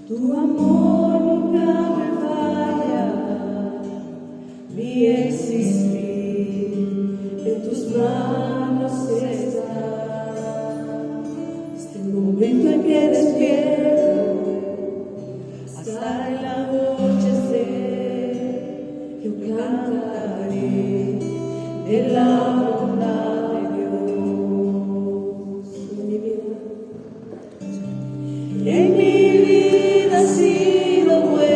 Tu amor nunca me falla, mi existir en tus manos está. Este momento en que despierto hasta el anochecer, yo cantaré de la bondad de Dios en mi vida. En mi vida ha sido bueno,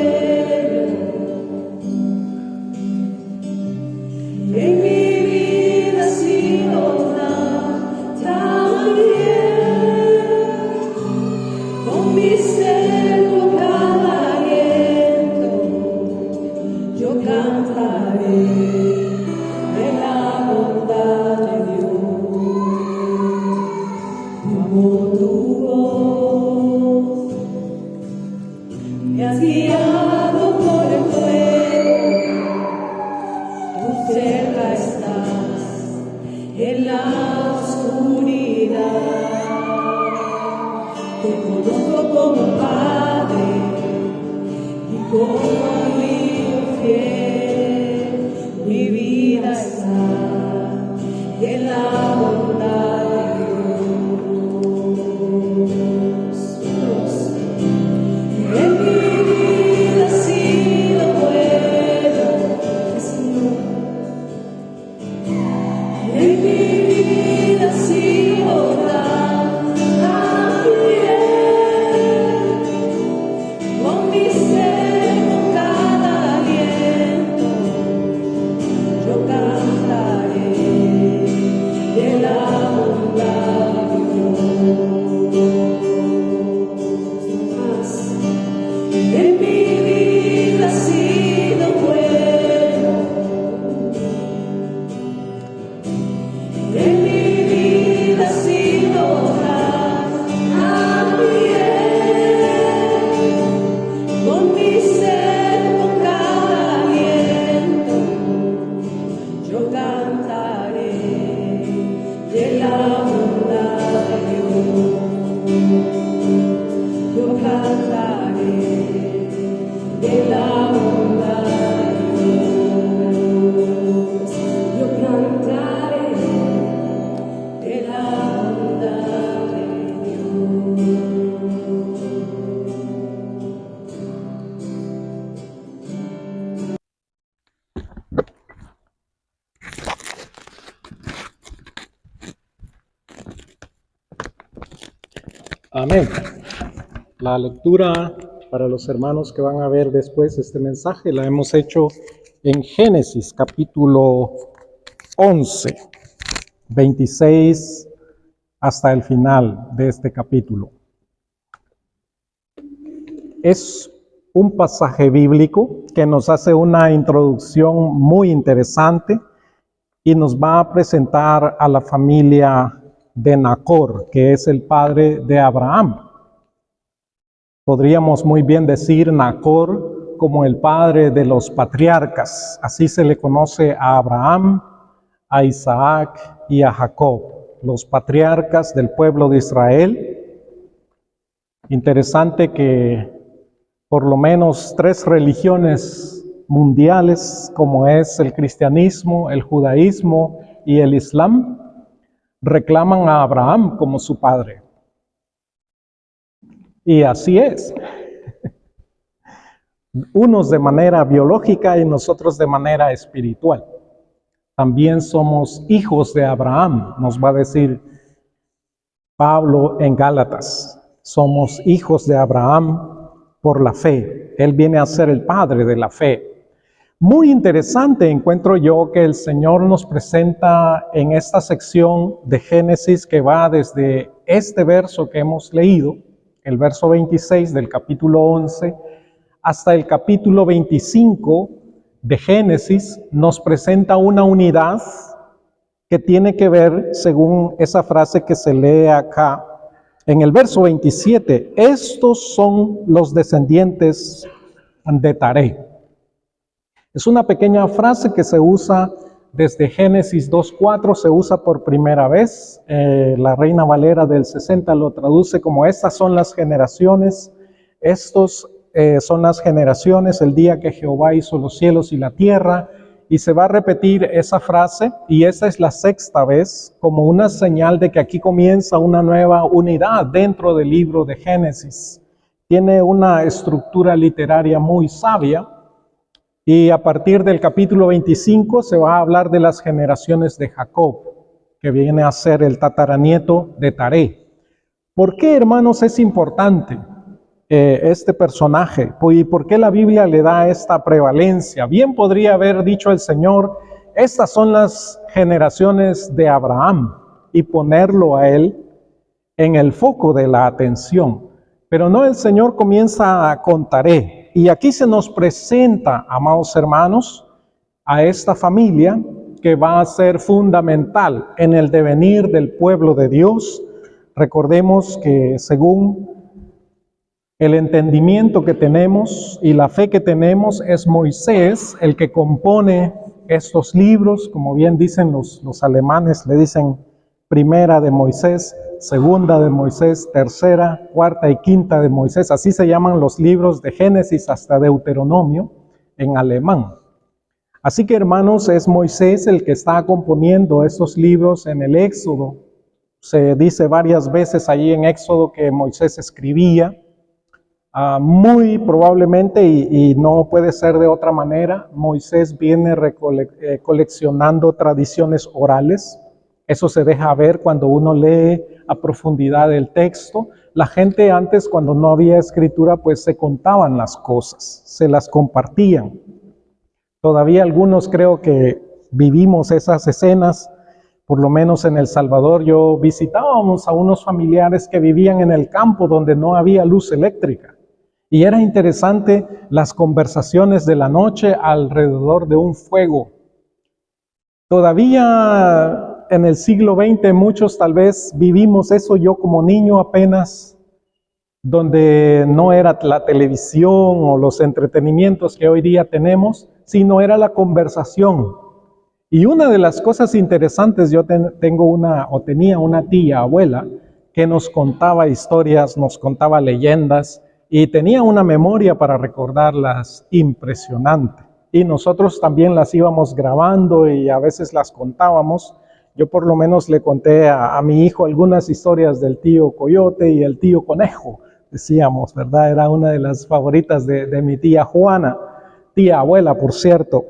en mi vida ha sido tan bien, con mi ser, con cada aliento, yo cantaré de la bondad de Dios. Como tu voz me has guiado por el fuego, tú cerca estás en la oscuridad. Te conozco como Padre y como hijo fiel. Mi vida está en la bondad de Dios. En mi vida ha sido bueno, Señor. En mi vida ha sido tan bien, con mi ser, con cada aliento, yo cantaré de la bondad de Dios. En mi vida ha sido bueno, en mi vida ha sido tan bien, con mi ser, con cada aliento, yo cantaré de la bondad de Dios. Yo cantaré de la bondad de Dios. Yo cantaré de la bondad de Dios. Amén. La lectura para los hermanos que van a ver después este mensaje la hemos hecho en Génesis capítulo 11, 26 hasta el final de este capítulo. Es un pasaje bíblico que nos hace una introducción muy interesante y nos va a presentar a la familia de Nacor, que es el padre de Abraham. Podríamos muy bien decir Nacor como el padre de los patriarcas. Así se le conoce a Abraham, a Isaac y a Jacob, los patriarcas del pueblo de Israel. Interesante que por lo menos 3 religiones mundiales, como es el cristianismo, el judaísmo y el islam, reclaman a Abraham como su padre. Y así es. Unos de manera biológica y nosotros de manera espiritual. También somos hijos de Abraham, nos va a decir Pablo en Gálatas. Somos hijos de Abraham por la fe. Él viene a ser el padre de la fe. Muy interesante encuentro yo que el Señor nos presenta en esta sección de Génesis que va desde este verso que hemos leído, el verso 26 del capítulo 11, hasta el capítulo 25 de Génesis, nos presenta una unidad que tiene que ver, según esa frase que se lee acá, en el verso 27, estos son los descendientes de Taré. Es una pequeña frase que se usa desde Génesis 2:4, se usa por primera vez. La Reina Valera del 60 lo traduce como estas son las generaciones Estos son las generaciones, el día que Jehová hizo los cielos y la tierra, y se va a repetir esa frase, y esa es la sexta vez, como una señal de que aquí comienza una nueva unidad dentro del libro de Génesis. Tiene una estructura literaria muy sabia, y a partir del capítulo 25 se va a hablar de las generaciones de Jacob, que viene a ser el tataranieto de Taré. ¿Por qué, hermanos, es importante este personaje? ¿Y por qué la Biblia le da esta prevalencia? Bien podría haber dicho el Señor, estas son las generaciones de Abraham, y ponerlo a él en el foco de la atención. Pero no, el Señor comienza con Taré. Y aquí se nos presenta, amados hermanos, a esta familia que va a ser fundamental en el devenir del pueblo de Dios. Recordemos que según el entendimiento que tenemos y la fe que tenemos, es Moisés el que compone estos libros. Como bien dicen los alemanes, le dicen primera de Moisés, segunda de Moisés, tercera, cuarta y quinta de Moisés. Así se llaman los libros de Génesis hasta Deuteronomio en alemán. Así que, hermanos, es Moisés el que está componiendo estos libros en el Éxodo. Se dice varias veces allí en Éxodo que Moisés escribía. Muy probablemente, y no puede ser de otra manera, Moisés viene coleccionando tradiciones orales. Eso se deja ver cuando uno lee a profundidad el texto. La gente antes, cuando no había escritura, pues se contaban las cosas, se las compartían. Todavía algunos creo que vivimos esas escenas, por lo menos en El Salvador. Yo visitábamos a unos familiares que vivían en el campo donde no había luz eléctrica. Y era interesante las conversaciones de la noche alrededor de un fuego. Todavía en el siglo XX muchos tal vez vivimos eso, yo como niño apenas, donde no era la televisión o los entretenimientos que hoy día tenemos, sino era la conversación. Y una de las cosas interesantes, yo tenía una tía, abuela, que nos contaba historias, nos contaba leyendas, y tenía una memoria para recordarlas impresionante. Y nosotros también las íbamos grabando y a veces las contábamos. Yo por lo menos le conté a mi hijo algunas historias del tío Coyote y el tío Conejo, decíamos, ¿verdad? Era una de las favoritas de mi tía Juana, tía abuela, por cierto.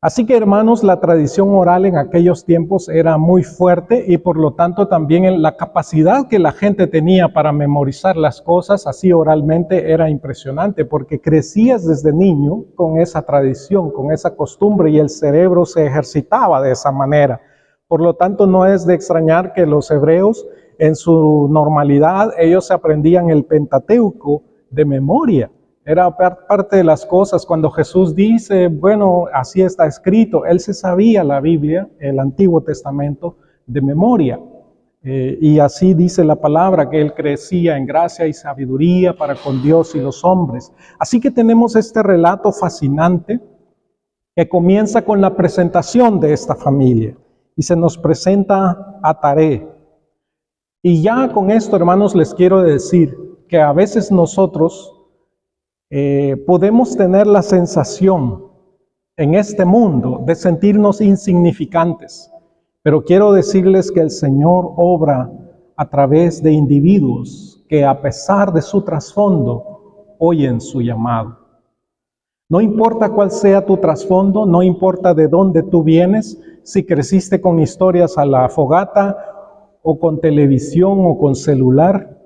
Así que, hermanos, la tradición oral en aquellos tiempos era muy fuerte, y por lo tanto también la capacidad que la gente tenía para memorizar las cosas así oralmente era impresionante, porque crecías desde niño con esa tradición, con esa costumbre, y el cerebro se ejercitaba de esa manera. Por lo tanto, no es de extrañar que los hebreos, en su normalidad, ellos aprendían el Pentateuco de memoria. Era parte de las cosas. Cuando Jesús dice, bueno, así está escrito, él se sabía la Biblia, el Antiguo Testamento, de memoria. Y así dice la palabra, que él crecía en gracia y sabiduría para con Dios y los hombres. Así que tenemos este relato fascinante que comienza con la presentación de esta familia. Y se nos presenta a Taré. Y ya con esto, hermanos, les quiero decir que a veces nosotros podemos tener la sensación en este mundo de sentirnos insignificantes, pero quiero decirles que el Señor obra a través de individuos que, a pesar de su trasfondo, oyen su llamado. No importa cuál sea tu trasfondo, no importa de dónde tú vienes, si creciste con historias a la fogata o con televisión o con celular.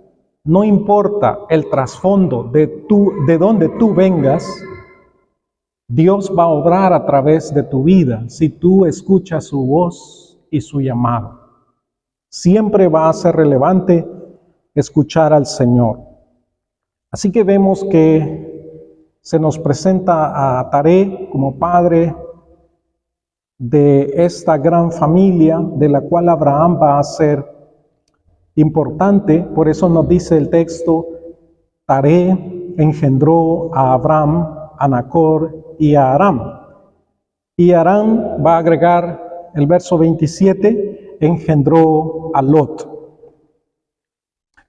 No importa el trasfondo de donde tú vengas, Dios va a obrar a través de tu vida si tú escuchas su voz y su llamado. Siempre va a ser relevante escuchar al Señor. Así que vemos que se nos presenta a Taré como padre de esta gran familia de la cual Abraham va a ser importante. Por eso nos dice el texto, Taré engendró a Abram, a Nacor y a Aram. Y Aram, va a agregar el verso 27, engendró a Lot.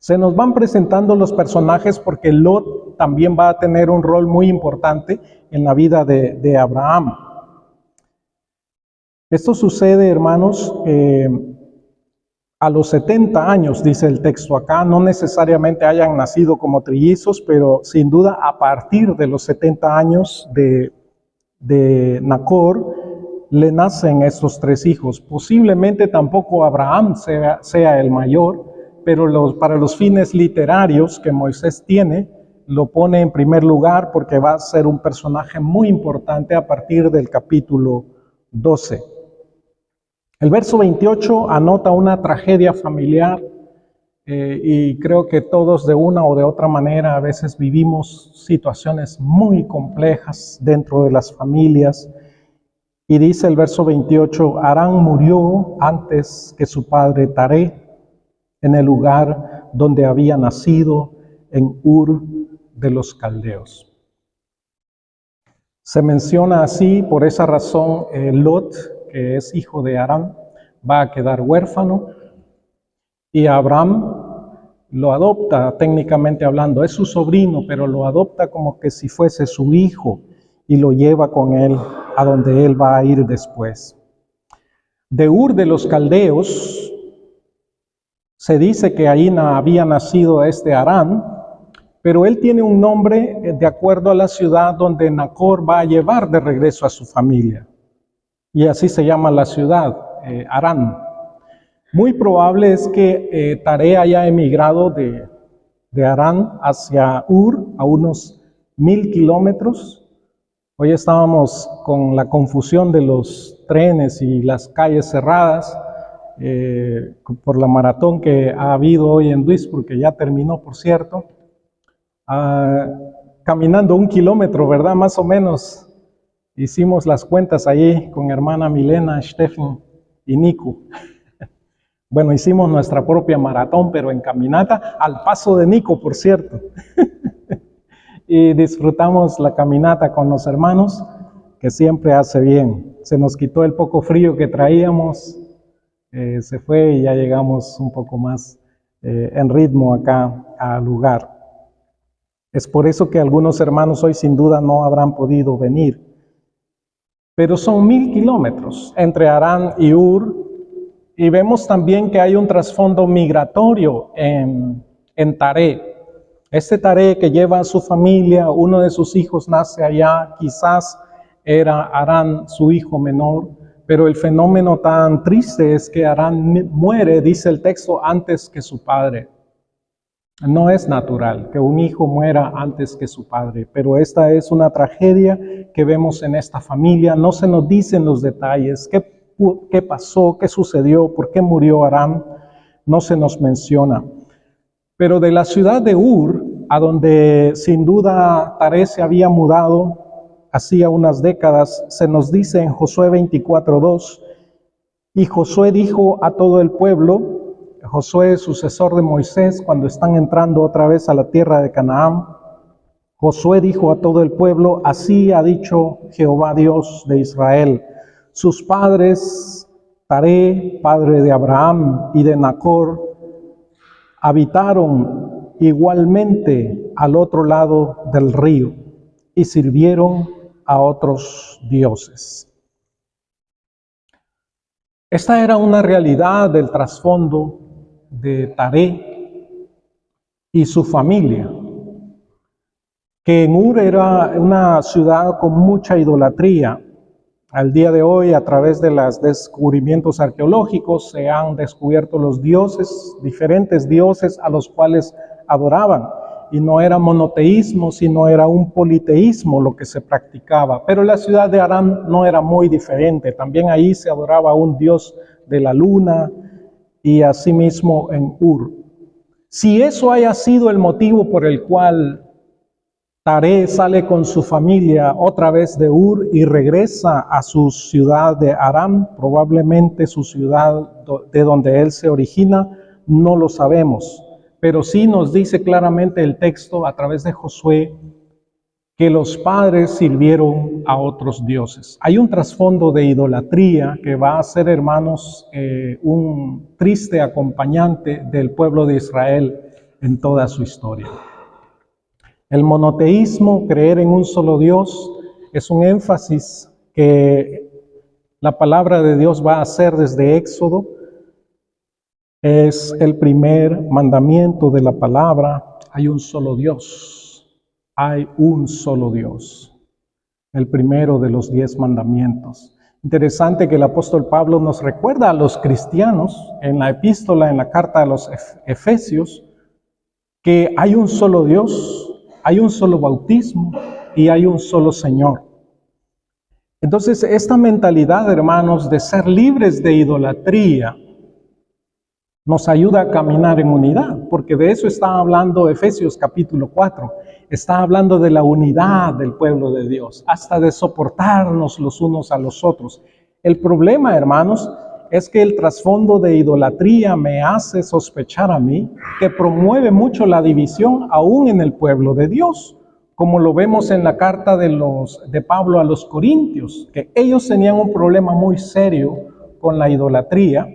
Se nos van presentando los personajes porque Lot también va a tener un rol muy importante en la vida de Abraham. Esto sucede, hermanos, a los 70 años, dice el texto acá, no necesariamente hayan nacido como trillizos, pero sin duda a partir de los 70 años de Nacor, le nacen estos 3 hijos. Posiblemente tampoco Abraham sea el mayor, pero para los fines literarios que Moisés tiene, lo pone en primer lugar porque va a ser un personaje muy importante a partir del capítulo 12. El verso 28 anota una tragedia familiar y creo que todos de una o de otra manera a veces vivimos situaciones muy complejas dentro de las familias. Y dice el verso 28, Harán murió antes que su padre Taré en el lugar donde había nacido, en Ur de los Caldeos. Se menciona así, por esa razón, Lot, que es hijo de Harán, va a quedar huérfano y Abraham lo adopta, técnicamente hablando, es su sobrino, pero lo adopta como que si fuese su hijo y lo lleva con él a donde él va a ir después. De Ur de los Caldeos, se dice que ahí había nacido Harán, pero él tiene un nombre de acuerdo a la ciudad donde Nacor va a llevar de regreso a su familia. Y así se llama la ciudad, Harán. Muy probable es que Taré haya emigrado de Harán hacia Ur a unos 1000 kilómetros. Hoy estábamos con la confusión de los trenes y las calles cerradas por la maratón que ha habido hoy en Duisburg, que ya terminó, por cierto. Caminando 1 kilómetro, ¿verdad? Más o menos. Hicimos las cuentas allí con hermana Milena, Stefan y Nico. Bueno, hicimos nuestra propia maratón, pero en caminata, al paso de Nico, por cierto. Y disfrutamos la caminata con los hermanos, que siempre hace bien. Se nos quitó el poco frío que traíamos, se fue y ya llegamos un poco más en ritmo acá al lugar. Es por eso que algunos hermanos hoy sin duda no habrán podido venir. Pero son 1000 kilómetros entre Harán y Ur, y vemos también que hay un trasfondo migratorio en Taré. Este Taré que lleva a su familia, uno de sus hijos nace allá, quizás era Harán su hijo menor, pero el fenómeno tan triste es que Harán muere, dice el texto, antes que su padre. No es natural que un hijo muera antes que su padre, pero esta es una tragedia que vemos en esta familia. No se nos dicen los detalles, qué pasó, qué sucedió, por qué murió Harán, no se nos menciona. Pero de la ciudad de Ur, a donde sin duda Taré se había mudado hacía unas décadas, se nos dice en Josué 24:2, y Josué dijo a todo el pueblo, Josué, sucesor de Moisés, cuando están entrando otra vez a la tierra de Canaán, Josué dijo a todo el pueblo, así ha dicho Jehová Dios de Israel, sus padres, Taré, padre de Abraham y de Nacor, habitaron igualmente al otro lado del río y sirvieron a otros dioses. Esta era una realidad del trasfondo de Taré y su familia, que en Ur era una ciudad con mucha idolatría. Al día de hoy, a través de los descubrimientos arqueológicos, se han descubierto los dioses, diferentes dioses a los cuales adoraban. Y no era monoteísmo, sino era un politeísmo lo que se practicaba. Pero la ciudad de Harán no era muy diferente. También ahí se adoraba a un dios de la luna y asimismo en Ur. Si eso haya sido el motivo por el cual Taré sale con su familia otra vez de Ur y regresa a su ciudad de Harán, probablemente su ciudad de donde él se origina, no lo sabemos. Pero sí nos dice claramente el texto a través de Josué que los padres sirvieron a otros dioses. Hay un trasfondo de idolatría que va a ser, hermanos, un triste acompañante del pueblo de Israel en toda su historia. El monoteísmo, creer en un solo Dios, es un énfasis que la palabra de Dios va a hacer desde Éxodo. Es el primer mandamiento de la palabra. Hay un solo Dios. Hay un solo Dios. El primero de los 10 mandamientos. Interesante que el apóstol Pablo nos recuerda a los cristianos en la epístola, en la carta a los Efesios, que hay un solo Dios, hay un solo bautismo y hay un solo Señor. Entonces, esta mentalidad, hermanos, de ser libres de idolatría, nos ayuda a caminar en unidad, porque de eso está hablando Efesios capítulo 4. Está hablando de la unidad del pueblo de Dios, hasta de soportarnos los unos a los otros. El problema, hermanos, es que el trasfondo de idolatría me hace sospechar a mí que promueve mucho la división aún en el pueblo de Dios, como lo vemos en la carta de Pablo a los Corintios, que ellos tenían un problema muy serio con la idolatría.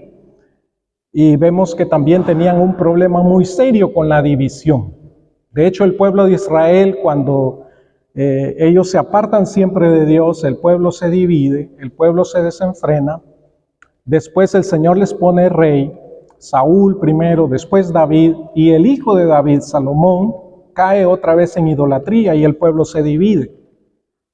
Y vemos que también tenían un problema muy serio con la división. De hecho, el pueblo de Israel, cuando ellos se apartan siempre de Dios, el pueblo se divide, el pueblo se desenfrena. Después el Señor les pone rey, Saúl primero, después David, y el hijo de David, Salomón, cae otra vez en idolatría y el pueblo se divide.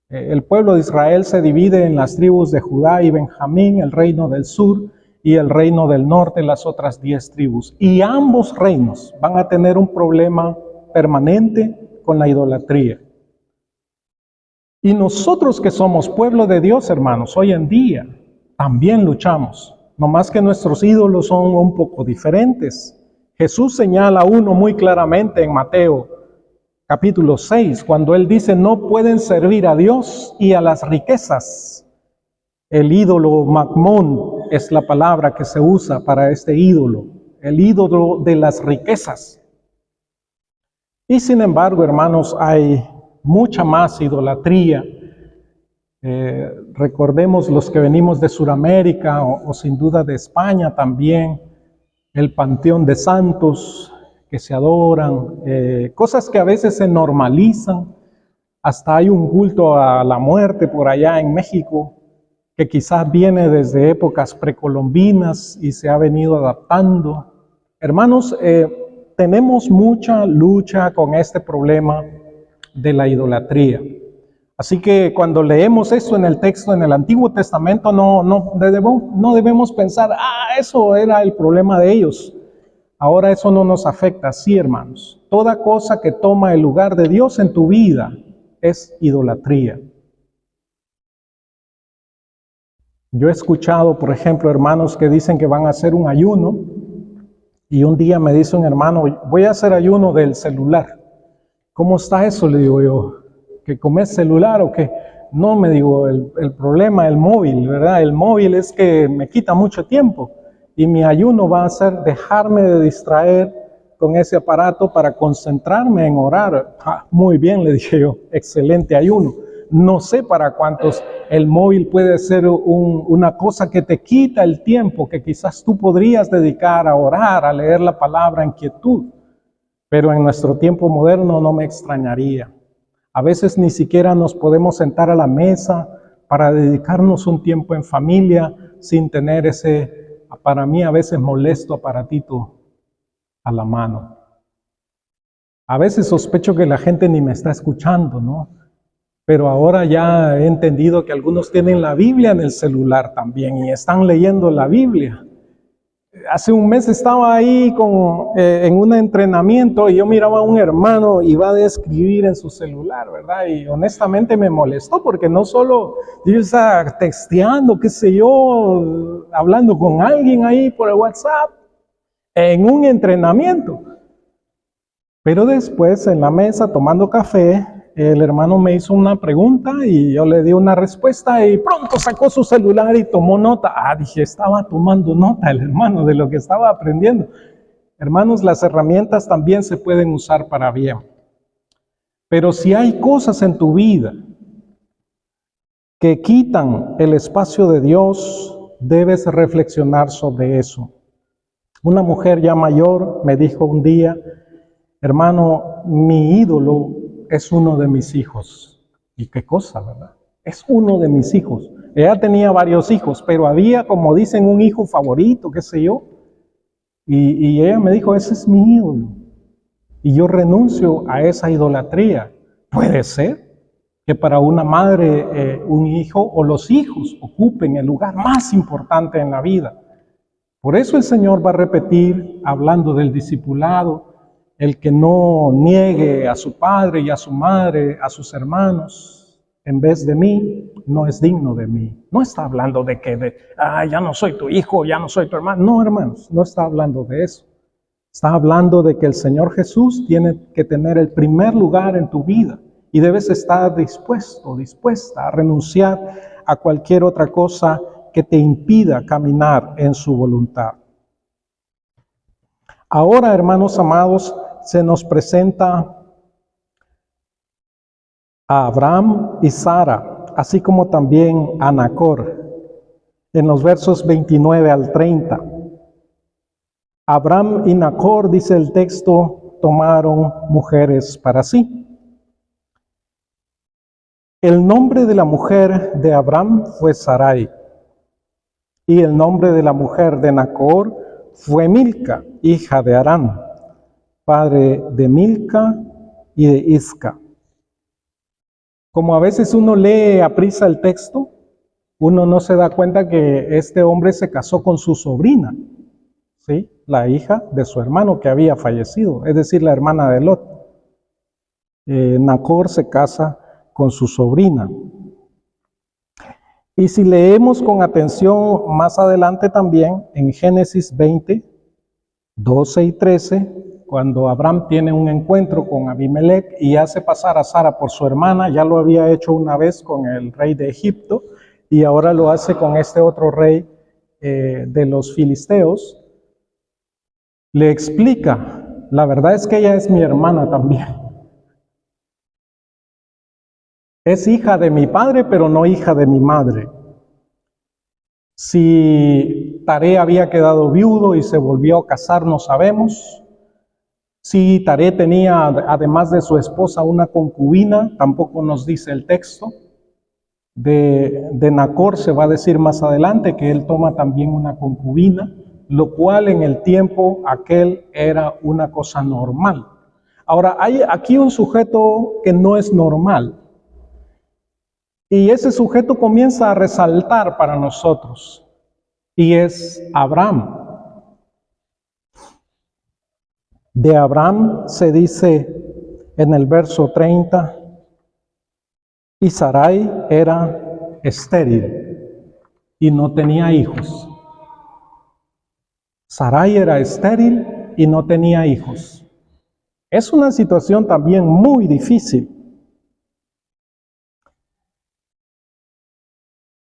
El pueblo de Israel se divide en las tribus de Judá y Benjamín, el reino del sur, y el reino del norte, las otras 10 tribus. Y ambos reinos van a tener un problema permanente con la idolatría. Y nosotros que somos pueblo de Dios, hermanos, hoy en día también luchamos. No más que nuestros ídolos son un poco diferentes. Jesús señala uno muy claramente en Mateo capítulo 6, cuando Él dice, no pueden servir a Dios y a las riquezas. El ídolo Mamón es la palabra que se usa para este ídolo, el ídolo de las riquezas. Y sin embargo, hermanos, hay mucha más idolatría. Recordemos los que venimos de Sudamérica o sin duda de España también, el panteón de santos que se adoran, cosas que a veces se normalizan. Hasta hay un culto a la muerte por allá en México, que quizás viene desde épocas precolombinas y se ha venido adaptando. Hermanos, tenemos mucha lucha con este problema de la idolatría. Así que cuando leemos esto en el texto, en el Antiguo Testamento, no debemos pensar, eso era el problema de ellos. Ahora eso no nos afecta. Sí, hermanos, toda cosa que toma el lugar de Dios en tu vida es idolatría. Yo he escuchado, por ejemplo, hermanos que dicen que van a hacer un ayuno y un día me dice un hermano, voy a hacer ayuno del celular. ¿Cómo está eso? Le digo yo, ¿que comes celular o qué? No, me digo, el problema, el móvil, ¿verdad? El móvil es que me quita mucho tiempo y mi ayuno va a ser dejarme de distraer con ese aparato para concentrarme en orar. Muy bien, le dije yo, excelente ayuno. No sé para cuántos el móvil puede ser una cosa que te quita el tiempo que quizás tú podrías dedicar a orar, a leer la palabra en quietud. Pero en nuestro tiempo moderno no me extrañaría. A veces ni siquiera nos podemos sentar a la mesa para dedicarnos un tiempo en familia sin tener ese, para mí a veces molesto aparatito a la mano. A veces sospecho que la gente ni me está escuchando, ¿no? Pero ahora ya he entendido que algunos tienen la Biblia en el celular también y están leyendo la Biblia. Hace un mes estaba ahí en un entrenamiento y yo miraba a un hermano y iba a escribir en su celular, ¿verdad? Y honestamente me molestó porque no solo yo estaba texteando, qué sé yo, hablando con alguien ahí por el WhatsApp, en un entrenamiento. Pero después en la mesa tomando café, el hermano me hizo una pregunta y yo le di una respuesta y pronto sacó su celular y tomó nota. Dije, estaba tomando nota el hermano de lo que estaba aprendiendo. Hermanos, las herramientas también se pueden usar para bien. Pero si hay cosas en tu vida que quitan el espacio de Dios, debes reflexionar sobre eso. Una mujer ya mayor me dijo un día Hermano, mi ídolo es uno de mis hijos. ¿Y qué cosa, verdad? Es uno de mis hijos. Ella tenía varios hijos, pero había, como dicen, un hijo favorito, qué sé yo. Y ella me dijo, ese es mi ídolo. Y yo renuncio a esa idolatría. Puede ser que para una madre, un hijo o los hijos ocupen el lugar más importante en la vida. Por eso el Señor va a repetir, hablando del discipulado, el que no niegue a su padre y a su madre, a sus hermanos, en vez de mí, no es digno de mí. No está hablando de que, ya no soy tu hijo, ya no soy tu hermano. No, hermanos, no está hablando de eso. Está hablando de que el Señor Jesús tiene que tener el primer lugar en tu vida y debes estar dispuesta a renunciar a cualquier otra cosa que te impida caminar en su voluntad. Ahora, hermanos amados, se nos presenta a Abraham y Sara, así como también a Nacor, en los versos 29 al 30. Abraham y Nacor, dice el texto, tomaron mujeres para sí. El nombre de la mujer de Abraham fue Sarai, y el nombre de la mujer de Nacor fue Milca, hija de Harán, padre de Milca y de Isca. Como a veces uno lee aprisa el texto, uno no se da cuenta que este hombre se casó con su sobrina, ¿sí? La hija de su hermano que había fallecido, es decir, la hermana de Lot. Nacor se casa con su sobrina. Y si leemos con atención más adelante también, en Génesis 20, 12 y 13, cuando Abraham tiene un encuentro con Abimelech y hace pasar a Sara por su hermana, ya lo había hecho una vez con el rey de Egipto y ahora lo hace con este otro rey de los filisteos, le explica, la verdad es que ella es mi hermana también. Es hija de mi padre, pero no hija de mi madre. Si Taré había quedado viudo y se volvió a casar, no sabemos. Si Taré tenía, además de su esposa, una concubina, tampoco nos dice el texto. De Nacor se va a decir más adelante que él toma también una concubina, lo cual en el tiempo aquel era una cosa normal. Ahora, hay aquí un sujeto que no es normal. Y ese sujeto comienza a resaltar para nosotros, y es Abraham. De Abraham se dice en el verso 30, y Sarai era estéril y no tenía hijos. Sarai era estéril y no tenía hijos. Es una situación también muy difícil.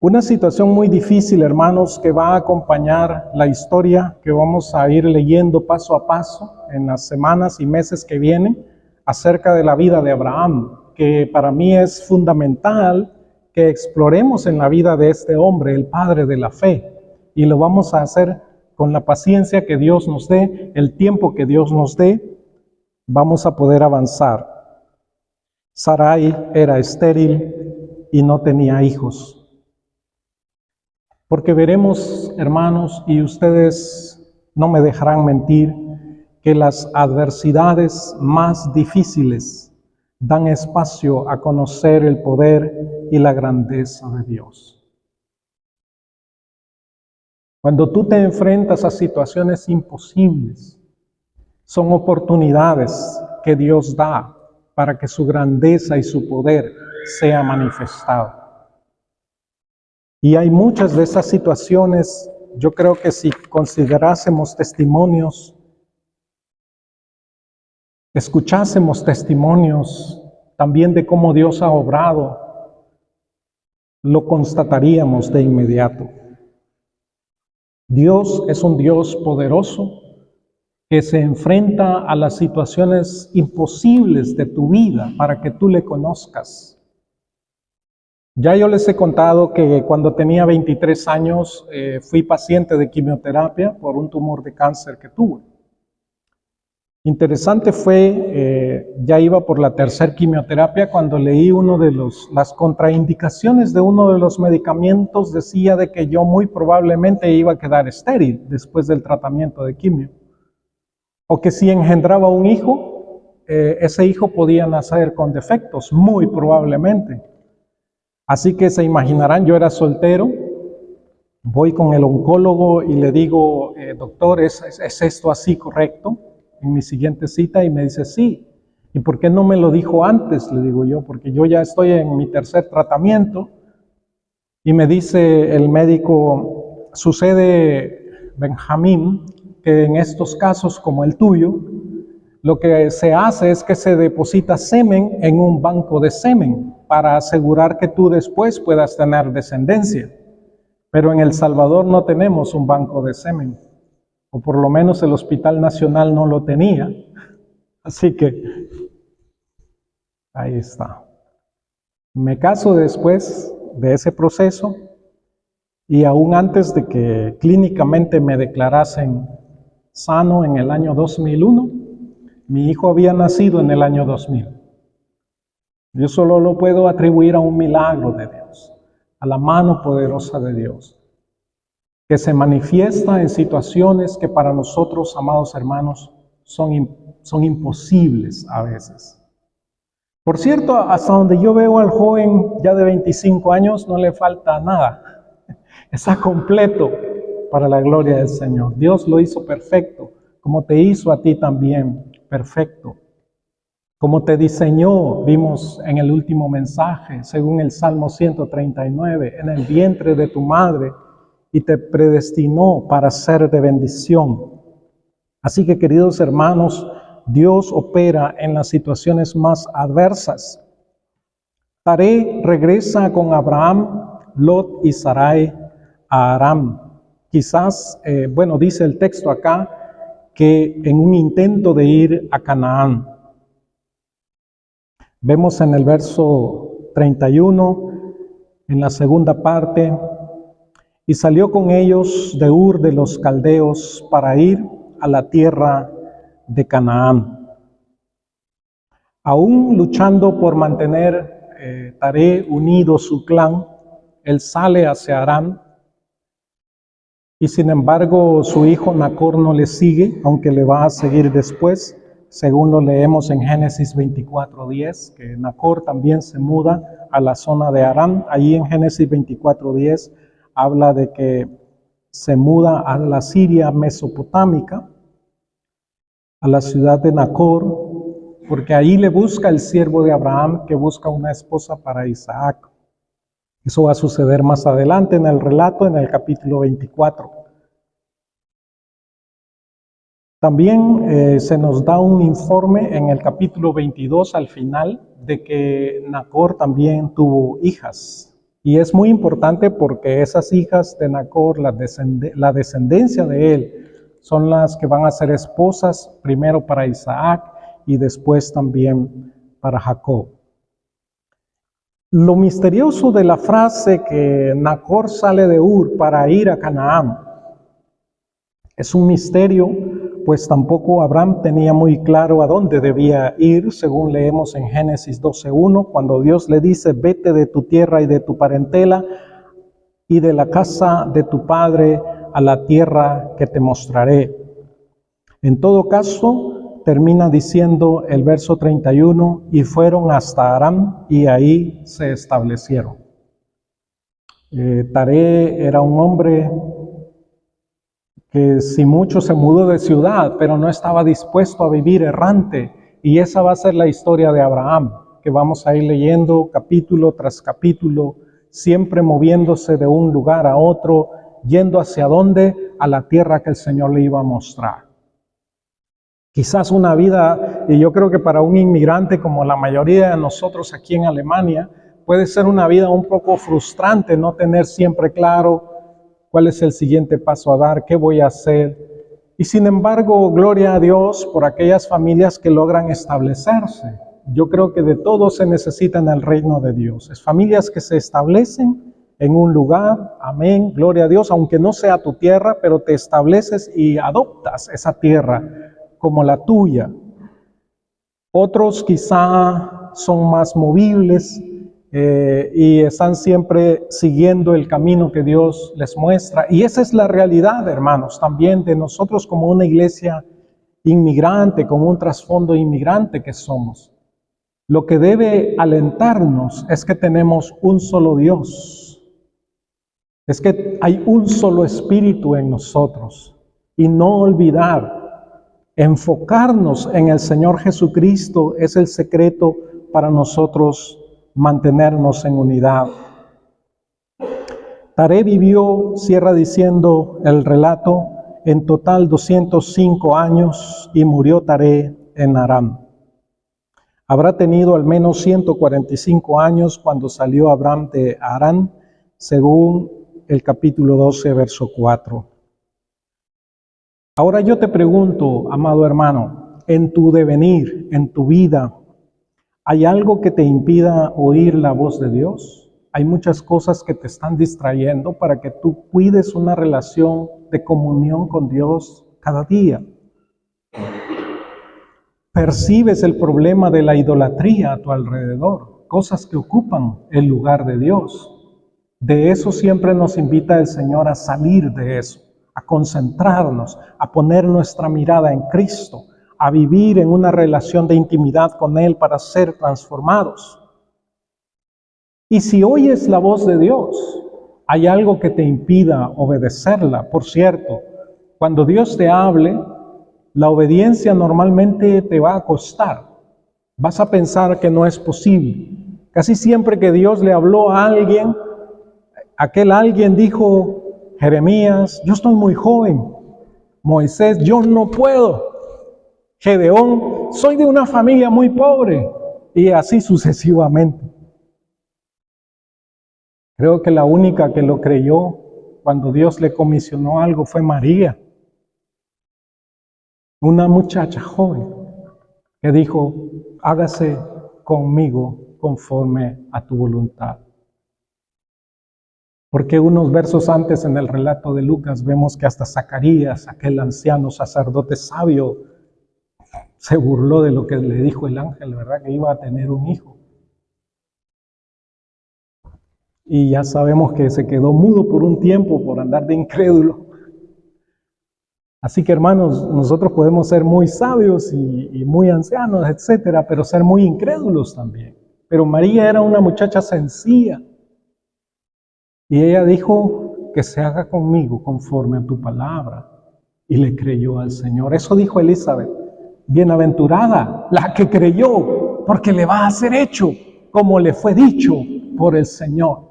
Una situación muy difícil, hermanos, que va a acompañar la historia que vamos a ir leyendo paso a paso en las semanas y meses que vienen acerca de la vida de Abraham, que para mí es fundamental que exploremos en la vida de este hombre, el padre de la fe, y lo vamos a hacer con la paciencia que Dios nos dé, el tiempo que Dios nos dé, vamos a poder avanzar. Sarai era estéril y no tenía hijos. Porque veremos, hermanos, y ustedes no me dejarán mentir, que las adversidades más difíciles dan espacio a conocer el poder y la grandeza de Dios. Cuando tú te enfrentas a situaciones imposibles, son oportunidades que Dios da para que su grandeza y su poder sea manifestado. Y hay muchas de esas situaciones, yo creo que si considerásemos testimonios, escuchásemos testimonios también de cómo Dios ha obrado, lo constataríamos de inmediato. Dios es un Dios poderoso que se enfrenta a las situaciones imposibles de tu vida para que tú le conozcas. Ya yo les he contado que cuando tenía 23 años fui paciente de quimioterapia por un tumor de cáncer que tuve. Interesante fue, ya iba por la tercera quimioterapia, cuando leí las contraindicaciones de uno de los medicamentos, decía de que yo muy probablemente iba a quedar estéril después del tratamiento de quimio. O que si engendraba un hijo, ese hijo podía nacer con defectos, muy probablemente. Así que se imaginarán, yo era soltero, voy con el oncólogo y le digo, doctor, ¿es esto así correcto? En mi siguiente cita, y me dice, sí. ¿Y por qué no me lo dijo antes? Le digo yo, porque yo ya estoy en mi tercer tratamiento. Y me dice el médico, sucede, Benjamín, que en estos casos como el tuyo, lo que se hace es que se deposita semen en un banco de semen para asegurar que tú después puedas tener descendencia. Pero en El Salvador no tenemos un banco de semen, o por lo menos el Hospital Nacional no lo tenía. Así que ahí está. Me caso después de ese proceso y aún antes de que clínicamente me declarasen sano en el año 2001, mi hijo había nacido en el año 2000. Yo solo lo puedo atribuir a un milagro de Dios, a la mano poderosa de Dios, que se manifiesta en situaciones que para nosotros, amados hermanos, son imposibles a veces. Por cierto, hasta donde yo veo al joven ya de 25 años, no le falta nada. Está completo para la gloria del Señor. Dios lo hizo perfecto, como te hizo a ti también perfecto. Como te diseñó, vimos en el último mensaje, según el Salmo 139, en el vientre de tu madre, y te predestinó para ser de bendición. Así que, queridos hermanos, Dios opera en las situaciones más adversas. Taré regresa con Abraham, Lot y Sarai a Aram. Quizás, dice el texto acá, que en un intento de ir a Canaán. Vemos en el verso 31, en la segunda parte, y salió con ellos de Ur de los Caldeos para ir a la tierra de Canaán. Aún luchando por mantener Taré unido su clan, él sale hacia Aram, y sin embargo su hijo Nacor no le sigue, aunque le va a seguir después, según lo leemos en Génesis 24:10, que Nacor también se muda a la zona de Aram. Allí en Génesis 24:10 habla de que se muda a la Siria mesopotámica, a la ciudad de Nacor, porque ahí le busca el siervo de Abraham, que busca una esposa para Isaac. Eso va a suceder más adelante en el relato, en el capítulo 24. También se nos da un informe en el capítulo 22 al final de que Nacor también tuvo hijas. Y es muy importante porque esas hijas de Nacor, la descendencia de él, son las que van a ser esposas primero para Isaac y después también para Jacob. Lo misterioso de la frase que Nacor sale de Ur para ir a Canaán es un misterio, pues tampoco Abraham tenía muy claro a dónde debía ir, según leemos en Génesis 12:1, cuando Dios le dice, vete de tu tierra y de tu parentela y de la casa de tu padre a la tierra que te mostraré. En todo caso, termina diciendo el verso 31, y fueron hasta Aram y ahí se establecieron. Taré era un hombre que si mucho se mudó de ciudad, pero no estaba dispuesto a vivir errante. Y esa va a ser la historia de Abraham, que vamos a ir leyendo capítulo tras capítulo, siempre moviéndose de un lugar a otro, yendo hacia dónde, a la tierra que el Señor le iba a mostrar. Quizás una vida, y yo creo que para un inmigrante como la mayoría de nosotros aquí en Alemania, puede ser una vida un poco frustrante, no tener siempre claro cuál es el siguiente paso a dar, qué voy a hacer. Y sin embargo, gloria a Dios por aquellas familias que logran establecerse. Yo creo que de todo se necesita en el reino de Dios. Es familias que se establecen en un lugar, amén, gloria a Dios, aunque no sea tu tierra, pero te estableces y adoptas esa tierra como la tuya. Otros quizá son más movibles y están siempre siguiendo el camino que Dios les muestra. Y esa es la realidad, hermanos, también de nosotros como una iglesia inmigrante, como un trasfondo inmigrante que somos. Lo que debe alentarnos es que tenemos un solo Dios. Es que hay un solo Espíritu en nosotros. Y no olvidar, enfocarnos en el Señor Jesucristo es el secreto para nosotros mantenernos en unidad. Taré vivió, cierra diciendo el relato, en total 205 años y murió Taré en Harán. Habrá tenido al menos 145 años cuando salió Abraham de Harán, según el capítulo 12, verso 4. Ahora yo te pregunto, amado hermano, en tu devenir, en tu vida, ¿hay algo que te impida oír la voz de Dios? Hay muchas cosas que te están distrayendo para que tú cuides una relación de comunión con Dios cada día. Percibes el problema de la idolatría a tu alrededor, cosas que ocupan el lugar de Dios. De eso siempre nos invita el Señor a salir de eso, a concentrarnos, a poner nuestra mirada en Cristo, a vivir en una relación de intimidad con Él para ser transformados. Y si oyes la voz de Dios, hay algo que te impida obedecerla. Por cierto, cuando Dios te hable, la obediencia normalmente te va a costar. Vas a pensar que no es posible. Casi siempre que Dios le habló a alguien, aquel alguien dijo: Jeremías, yo estoy muy joven. Moisés, yo no puedo. Gedeón, soy de una familia muy pobre. Y así sucesivamente. Creo que la única que lo creyó cuando Dios le comisionó algo fue María, una muchacha joven que dijo: hágase conmigo conforme a tu voluntad. Porque unos versos antes en el relato de Lucas vemos que hasta Zacarías, aquel anciano sacerdote sabio, se burló de lo que le dijo el ángel, ¿verdad? Que iba a tener un hijo. Y ya sabemos que se quedó mudo por un tiempo por andar de incrédulo. Así que, hermanos, nosotros podemos ser muy sabios y muy ancianos, etcétera, pero ser muy incrédulos también. Pero María era una muchacha sencilla. Y ella dijo: que se haga conmigo conforme a tu palabra. Y le creyó al Señor. Eso dijo Elizabeth: bienaventurada la que creyó, porque le va a ser hecho como le fue dicho por el Señor.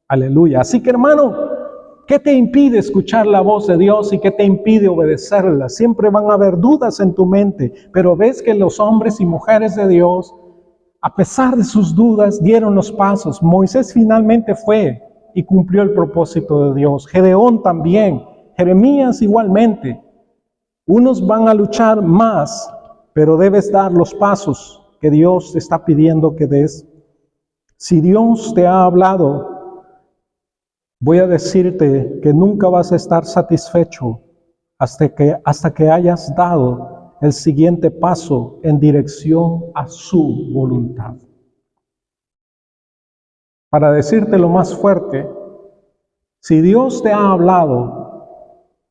Aleluya. Así que, hermano, ¿qué te impide escuchar la voz de Dios y qué te impide obedecerla? Siempre van a haber dudas en tu mente, pero ves que los hombres y mujeres de Dios, a pesar de sus dudas, dieron los pasos. Moisés finalmente fue y cumplió el propósito de Dios. Gedeón también. Jeremías igualmente. Unos van a luchar más, pero debes dar los pasos que Dios te está pidiendo que des. Si Dios te ha hablado, voy a decirte que nunca vas a estar satisfecho hasta que hayas dado el siguiente paso en dirección a su voluntad. Para decirte lo más fuerte, si Dios te ha hablado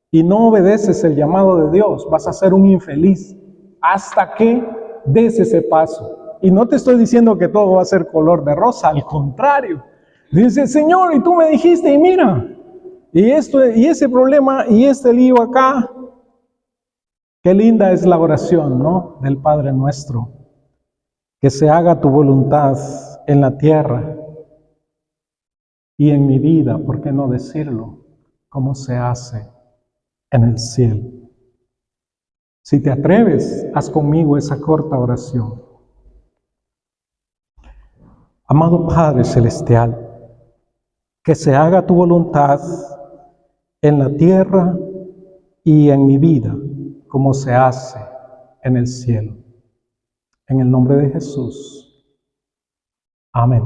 y no obedeces el llamado de Dios, vas a ser un infeliz hasta que des ese paso. Y no te estoy diciendo que todo va a ser color de rosa, al contrario. Dice: Señor, y tú me dijiste, y mira, y esto, y ese problema, y este lío acá. Qué linda es la oración, ¿no? Del Padre nuestro. Que se haga tu voluntad en la tierra y en mi vida, ¿por qué no decirlo? Como se hace en el cielo. Si te atreves, haz conmigo esa corta oración. Amado Padre Celestial, que se haga tu voluntad en la tierra y en mi vida, como se hace en el cielo. En el nombre de Jesús. Amén.